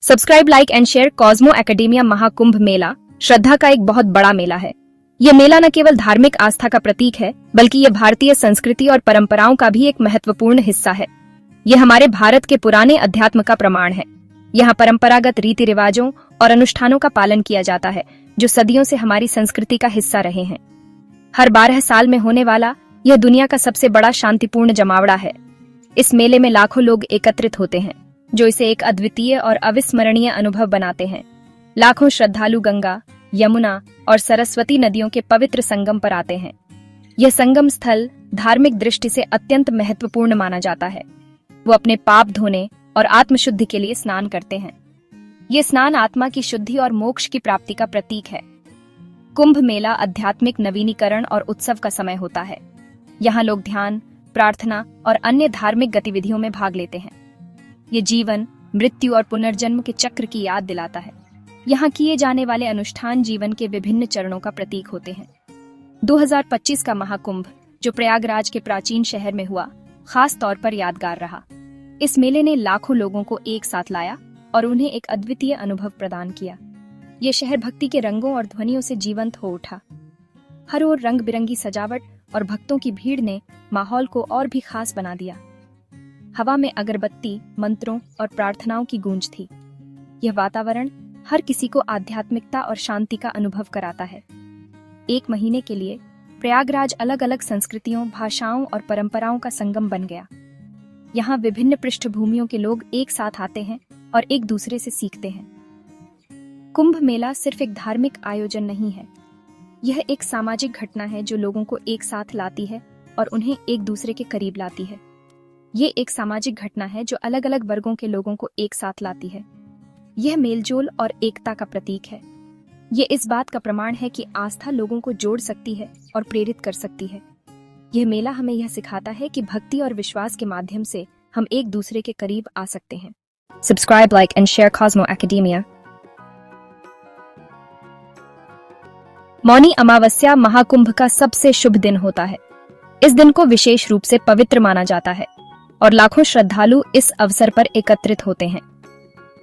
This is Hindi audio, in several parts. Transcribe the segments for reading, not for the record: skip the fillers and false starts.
Subscribe, like and share. Cosmo academia Mahakumbh Mela श्रद्धा का एक बहुत बड़ा मेला है। यह मेला न केवल धार्मिक आस्था का प्रतीक है, बल्कि यह भारतीय संस्कृति और परंपराओं का भी एक महत्वपूर्ण हिस्सा है। यह हमारे भारत के पुराने अध्यात्म का प्रमाण है। यहाँ परंपरागत रीति रिवाजों और अनुष्ठानों का पालन किया जाता है, जो सदियों से हमारी संस्कृति का हिस्सा रहे हैं। हर 12 साल में होने वाला यह दुनिया का सबसे बड़ा शांतिपूर्ण जमावड़ा है। इस मेले में लाखों लोग एकत्रित होते हैं, जो इसे एक अद्वितीय और अविस्मरणीय अनुभव बनाते हैं। लाखों श्रद्धालु गंगा, यमुना और सरस्वती नदियों के पवित्र संगम पर आते हैं। यह संगम स्थल धार्मिक दृष्टि से अत्यंत महत्वपूर्ण माना जाता है। वो अपने पाप धोने और आत्मशुद्धि के लिए स्नान करते हैं। ये स्नान आत्मा की शुद्धि और मोक्ष की प्राप्ति का प्रतीक है। कुंभ मेला आध्यात्मिक नवीनीकरण और उत्सव का समय होता है। यहाँ लोग ध्यान, प्रार्थना और अन्य धार्मिक गतिविधियों में भाग लेते हैं। ये जीवन, मृत्यु और पुनर्जन्म के चक्र की याद दिलाता है। यहाँ किए जाने वाले अनुष्ठान जीवन के विभिन्न चरणों का प्रतीक होते हैं। 2025 का महाकुंभ, जो प्रयागराज के प्राचीन शहर में हुआ, खास तौर पर यादगार रहा। इस मेले ने लाखों लोगों को एक साथ लाया और उन्हें एक अद्वितीय अनुभव प्रदान किया। ये शहर भक्ति के रंगों और ध्वनियों से जीवंत हो उठा। हर ओर रंग बिरंगी सजावट और भक्तों की भीड़ ने माहौल को और भी खास बना दिया। हवा में अगरबत्ती, मंत्रों और प्रार्थनाओं की गूंज थी। यह वातावरण हर किसी को आध्यात्मिकता और शांति का अनुभव कराता है। एक महीने के लिए प्रयागराज अलग अलग संस्कृतियों, भाषाओं और परंपराओं का संगम बन गया। यहाँ विभिन्न पृष्ठभूमियों के लोग एक साथ आते हैं और एक दूसरे से सीखते हैं। कुंभ मेला सिर्फ एक धार्मिक आयोजन नहीं है, यह एक सामाजिक घटना है जो लोगों को एक साथ लाती है और उन्हें एक दूसरे के करीब लाती है। ये एक सामाजिक घटना है जो अलग अलग वर्गों के लोगों को एक साथ लाती है। यह मेलजोल और एकता का प्रतीक है। ये इस बात का प्रमाण है कि आस्था लोगों को जोड़ सकती है और प्रेरित कर सकती है। यह मेला हमें यह सिखाता है कि भक्ति और विश्वास के माध्यम से हम एक दूसरे के करीब आ सकते हैं। Subscribe, like and share Cosmo Academia. Mauni Amavasya Mahakumbh का सबसे शुभ दिन होता है। इस दिन को विशेष रूप से पवित्र माना जाता है और लाखों श्रद्धालु इस अवसर पर एकत्रित होते हैं।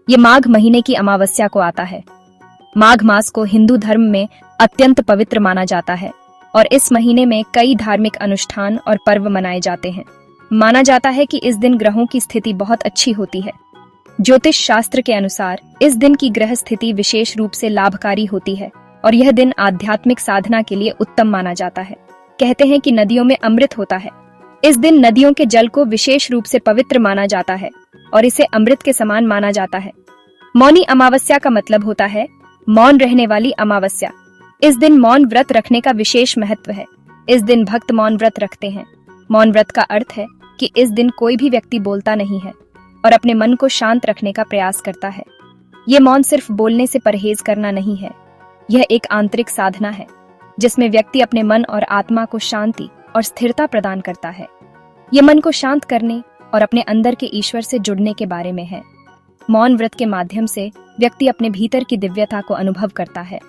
ये माघ महीने की अमावस्या को आता है। माघ मास को हिंदू धर्म में अत्यंत पवित्र माना जाता है और इस महीने में कई धार्मिक अनुष्ठान और पर्व मनाए जाते हैं। माना जाता है कि इस दिन ग्रहों की स्थिति बहुत अच्छी होती है। ज्योतिष शास्त्र के अनुसार इस दिन की ग्रह स्थिति विशेष रूप से लाभकारी होती है और यह दिन आध्यात्मिक साधना के लिए उत्तम माना जाता है। कहते हैं कि नदियों में अमृत होता है। इस दिन नदियों के जल को विशेष रूप से पवित्र माना जाता है और इसे अमृत के समान माना जाता है। मौनी अमावस्या का मतलब होता है मौन रहने वाली अमावस्या। इस दिन मौन व्रत रखने का विशेष महत्व है। इस दिन भक्त मौन व्रत रखते हैं। मौन व्रत का अर्थ है कि इस दिन कोई भी व्यक्ति बोलता नहीं है और अपने मन को शांत रखने का प्रयास करता है। ये मौन सिर्फ बोलने से परहेज करना नहीं है, यह एक आंतरिक साधना है जिसमें व्यक्ति अपने मन और आत्मा को शांति और स्थिरता प्रदान करता है। ये मन को शांत करने और अपने अंदर के ईश्वर से जुड़ने के बारे में है। मौन व्रत के माध्यम से व्यक्ति अपने भीतर की दिव्यता को अनुभव करता है।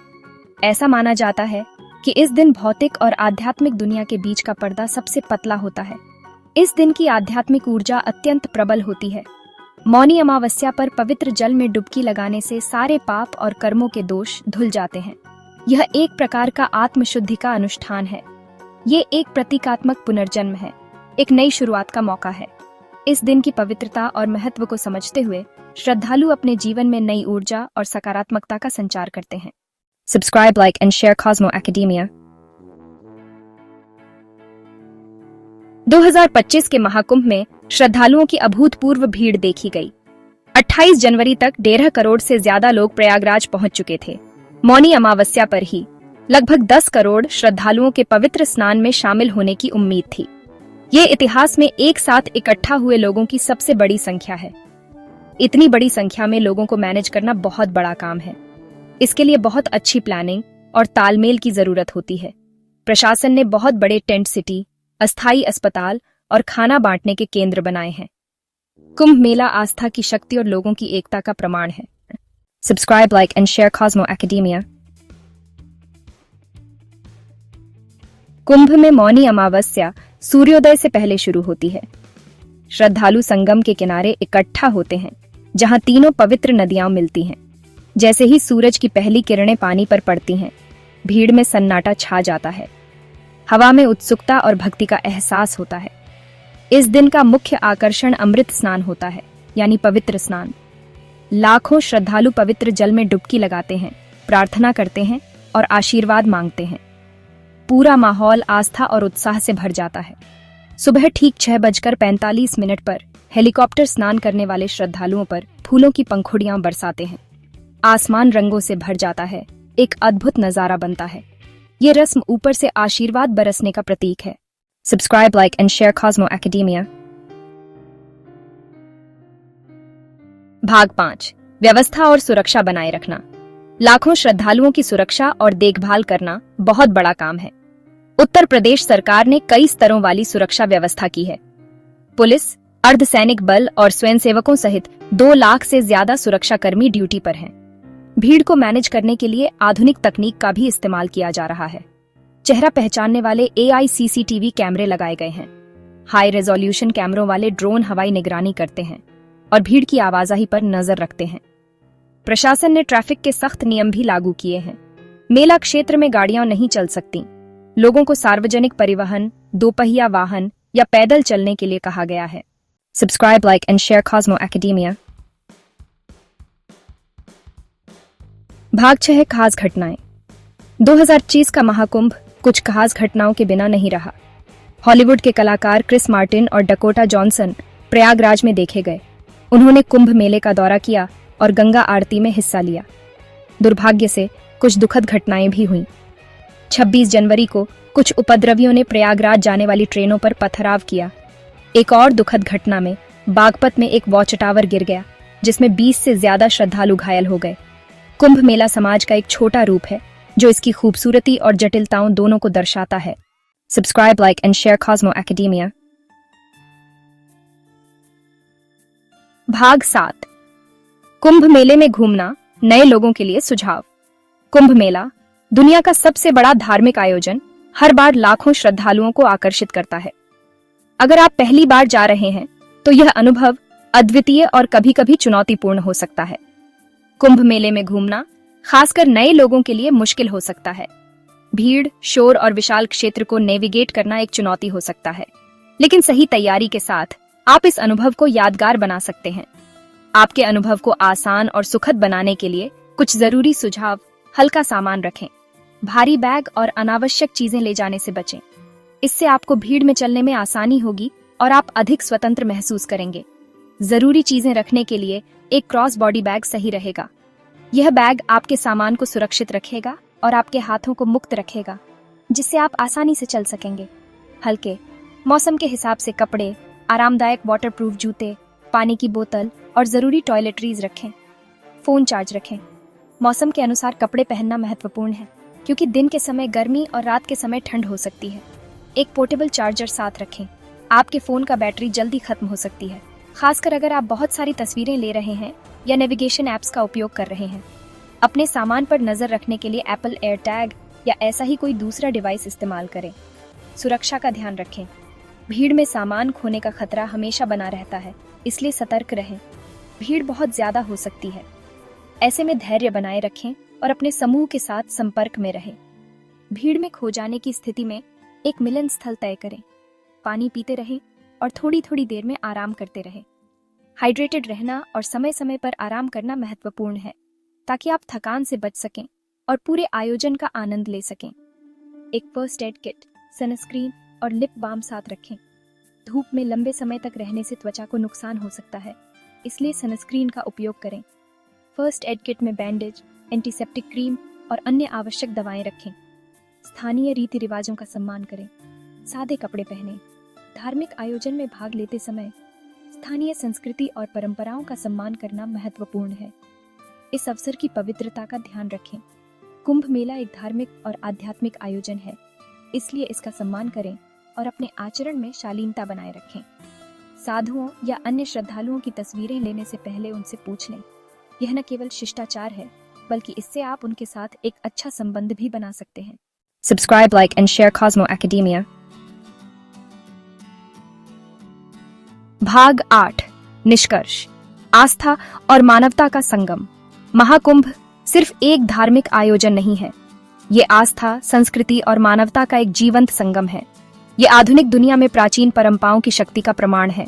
ऐसा माना जाता है कि इस दिन भौतिक और आध्यात्मिक दुनिया के बीच का पर्दा सबसे पतला होता है। इस दिन की आध्यात्मिक ऊर्जा अत्यंत प्रबल होती है। मौनी अमावस्या पर पवित्र जल में डुबकी लगाने से सारे पाप और कर्मों के दोष धुल जाते हैं। यह एक प्रकार का आत्मशुद्धि का अनुष्ठान है। ये एक प्रतीकात्मक पुनर्जन्म है, एक नई शुरुआत का मौका है। इस दिन की पवित्रता और महत्व को समझते हुए श्रद्धालु अपने जीवन में नई ऊर्जा और सकारात्मकता का संचार करते हैं। Subscribe, like and share Cosmo academia. 2025 के महाकुंभ में श्रद्धालुओं की अभूतपूर्व भीड़ देखी गई। 28 जनवरी तक 1.5 करोड़ से ज्यादा लोग प्रयागराज पहुंच चुके थे। मौनी अमावस्या पर ही लगभग 10 करोड़ श्रद्धालुओं के पवित्र स्नान में शामिल होने की उम्मीद थी। ये इतिहास में एक साथ इकट्ठा हुए लोगों की सबसे बड़ी संख्या है। इतनी बड़ी संख्या में लोगों को मैनेज करना बहुत बड़ा काम है। इसके लिए बहुत अच्छी प्लानिंग और तालमेल की जरूरत होती है। प्रशासन ने बहुत बड़े टेंट सिटी, अस्थायी अस्पताल और खाना बांटने के केंद्र बनाए हैं। कुंभ मेला आस्था की शक्ति और लोगों की एकता का प्रमाण है। Subscribe, like and share Cosmo academia. Kumbh में मौनी अमावस्या सूर्योदय से पहले शुरू होती है। श्रद्धालु संगम के किनारे इकट्ठा होते हैं। जहां तीनों पवित्र नदियां मिलती हैं। जैसे ही सूरज की पहली किरणें पानी पर पड़ती हैं, भीड़ में सन्नाटा छा जाता है। हवा में उत्सुकता और भक्ति का एहसास होता है। इस दिन का मुख्य आकर्षण अमृत स्नान होता है, यानी पवित्र स्नान। लाखों श्रद्धालु पवित्र जल में डुबकी लगाते हैं, प्रार्थना करते हैं और आशीर्वाद मांगते हैं। पूरा माहौल आस्था और उत्साह से भर जाता है। सुबह ठीक 6:45 पर हेलीकॉप्टर स्नान करने वाले श्रद्धालुओं पर फूलों की पंखुड़ियां बरसाते हैं। आसमान रंगों से भर जाता है, एक अद्भुत नजारा बनता है। ये रस्म ऊपर से आशीर्वाद बरसने का प्रतीक है। Subscribe, like and share Cosmo academia. भाग 5, व्यवस्था और सुरक्षा बनाए रखना। लाखों श्रद्धालुओं की सुरक्षा और देखभाल करना बहुत बड़ा काम है। उत्तर प्रदेश सरकार ने कई स्तरों वाली सुरक्षा व्यवस्था की है। पुलिस, अर्धसैनिक बल और स्वयंसेवकों सहित 2 लाख से ज्यादा सुरक्षाकर्मी ड्यूटी पर हैं। भीड़ को मैनेज करने के लिए आधुनिक तकनीक का भी इस्तेमाल किया जा रहा है। चेहरा पहचानने वाले AI CCTV कैमरे लगाए गए हैं। हाई रेजोल्यूशन कैमरों वाले ड्रोन हवाई निगरानी करते हैं और भीड़ की आवाजाही पर नजर रखते हैं। प्रशासन ने ट्रैफिक के सख्त नियम भी लागू किए हैं। मेला क्षेत्र में गाड़ियां नहीं चल सकती। लोगों को सार्वजनिक परिवहन, दोपहिया वाहन या पैदल चलने के लिए कहा गया है। Subscribe, like and share Cosmo academia. भाग 6, खास घटनाएं। 2025 का महाकुंभ कुछ खास घटनाओं के बिना नहीं रहा। हॉलीवुड के कलाकार क्रिस मार्टिन और डकोटा जॉनसन प्रयागराज में देखे गए। उन्होंने कुंभ मेले का दौरा किया और गंगा आरती में हिस्सा लिया। दुर्भाग्य से कुछ दुखद घटनाएं भी हुईं। 26 जनवरी को कुछ उपद्रवियों ने प्रयागराज जाने वाली ट्रेनों पर पथराव किया। एक और दुखद घटना में बागपत में एक वॉच टावर गिर गया, जिसमें 20 से ज्यादा श्रद्धालु घायल हो गए। कुंभ मेला समाज का एक छोटा रूप है जो इसकी खूबसूरती और जटिलताओं दोनों को दर्शाता है। Subscribe, like and share Cosmo academia. भाग 7, कुंभ मेले में घूमना, नए लोगों के लिए सुझाव। कुंभ मेला दुनिया का सबसे बड़ा धार्मिक आयोजन हर बार लाखों श्रद्धालुओं को आकर्षित करता है। अगर आप पहली बार जा रहे हैं तो यह अनुभव अद्वितीय और कभी-कभी चुनौतीपूर्ण हो सकता है। कुंभ मेले में घूमना खासकर नए लोगों के लिए मुश्किल हो सकता है। भीड़, शोर और विशाल क्षेत्र को नेविगेट करना एक चुनौती हो सकता है, लेकिन सही तैयारी के साथ आप इस अनुभव को यादगार बना सकते हैं। आपके अनुभव को आसान और सुखद बनाने के लिए कुछ जरूरी सुझाव: हल्का सामान रखें। भारी बैग और अनावश्यक चीजें ले जाने से बचें। इससे आपको भीड़ में चलने में आसानी होगी और आप अधिक स्वतंत्र महसूस करेंगे। जरूरी चीजें रखने के लिए एक क्रॉस बॉडी बैग सही रहेगा। यह बैग आपके सामान को सुरक्षित रखेगा और आपके हाथों को मुक्त रखेगा, जिससे आप आसानी से चल सकेंगे। हल्के मौसम के हिसाब से कपड़े, आरामदायक वाटरप्रूफ जूते, पानी की बोतल और जरूरी टॉयलेटरीज रखें। फोन चार्ज रखें। मौसम के अनुसार कपड़े पहनना महत्वपूर्ण है, क्योंकि दिन के समय गर्मी और रात के समय ठंड हो सकती है। एक पोर्टेबल चार्जर साथ रखें। आपके फोन का बैटरी जल्दी खत्म हो सकती है, खासकर अगर आप बहुत सारी तस्वीरें ले रहे हैं या नेविगेशन ऐप्स का उपयोग कर रहे हैं। अपने सामान पर नजर रखने के लिए एप्पल एयर टैग या ऐसा ही कोई दूसरा डिवाइस इस्तेमाल करें। सुरक्षा का ध्यान रखें। भीड़ में सामान खोने का खतरा हमेशा बना रहता है, इसलिए सतर्क रहें। भीड़ बहुत ज्यादा हो सकती है। ऐसे में धैर्य बनाए रखें और अपने समूह के साथ संपर्क में रहें। भीड़ में खो जाने की स्थिति में एक मिलन स्थल तय करें। पानी पीते रहें और थोड़ी थोड़ी देर में आराम करते रहें। हाइड्रेटेड रहना और समय समय पर आराम करना महत्वपूर्ण है, ताकि आप थकान से बच सकें और पूरे आयोजन का आनंद ले सकें। एक फर्स्ट एड किट, सनस्क्रीन और लिप बाम साथ रखें। धूप में लंबे समय तक रहने से त्वचा को नुकसान हो सकता है, इसलिए सनस्क्रीन का उपयोग करें। फर्स्ट एड किट में बैंडेज, एंटीसेप्टिक क्रीम और अन्य आवश्यक दवाएं रखें। स्थानीय रीति रिवाजों का सम्मान करें। सादे कपड़े पहनें। धार्मिक आयोजन में भाग लेते समय स्थानीय संस्कृति और परंपराओं का सम्मान करना महत्वपूर्ण है। इस अवसर की पवित्रता का ध्यान रखें। कुंभ मेला एक धार्मिक और आध्यात्मिक आयोजन है, इसलिए इसका सम्मान करें और अपने आचरण में शालीनता बनाए रखें। साधुओं या अन्य श्रद्धालुओं की तस्वीरें लेने से पहले उनसे पूछ लें। यह न केवल शिष्टाचार है, बल्कि इससे आप उनके साथ एक अच्छा संबंध भी बना सकते हैं। Subscribe, like and share Cosmo academia. भाग 8, निष्कर्ष। आस्था और मानवता का संगम। महाकुंभ सिर्फ एक धार्मिक आयोजन नहीं है, ये आस्था, संस्कृति और मानवता का एक जीवंत संगम है। ये आधुनिक दुनिया में प्राचीन परंपराओं की शक्ति का प्रमाण है।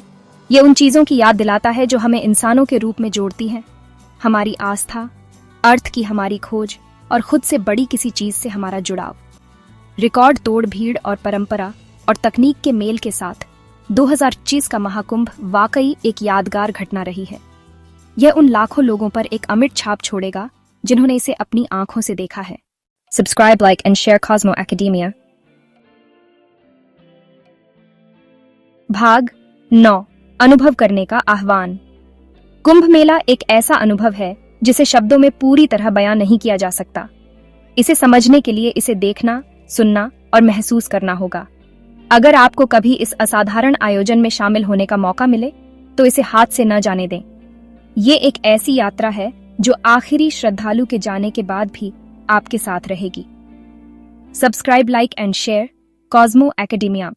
ये उन चीजों की याद दिलाता है जो हमें इंसानों के रूप में जोड़ती हैं, हमारी आस्था, अर्थ की हमारी खोज और खुद से बड़ी किसी चीज से हमारा जुड़ाव। रिकॉर्ड तोड़ भीड़ और परंपरा और तकनीक के मेल के साथ 2025 का महाकुंभ वाकई एक यादगार घटना रही है। यह उन लाखों लोगों पर एक अमिट छाप छोड़ेगा जिन्होंने इसे अपनी आंखों से देखा है। Subscribe, like and share Cosmo academia. भाग 9, अनुभव करने का आह्वान। कुंभ मेला एक ऐसा अनुभव है जिसे शब्दों में पूरी तरह बयां नहीं किया जा सकता। इसे समझने के लिए इसे देखना, सुनना और महसूस करना होगा। अगर आपको कभी इस असाधारण आयोजन में शामिल होने का मौका मिले तो इसे हाथ से न जाने दें। ये एक ऐसी यात्रा है जो आखिरी श्रद्धालु के जाने के बाद भी आपके साथ रहेगी। Subscribe, like and share Cosmo academia.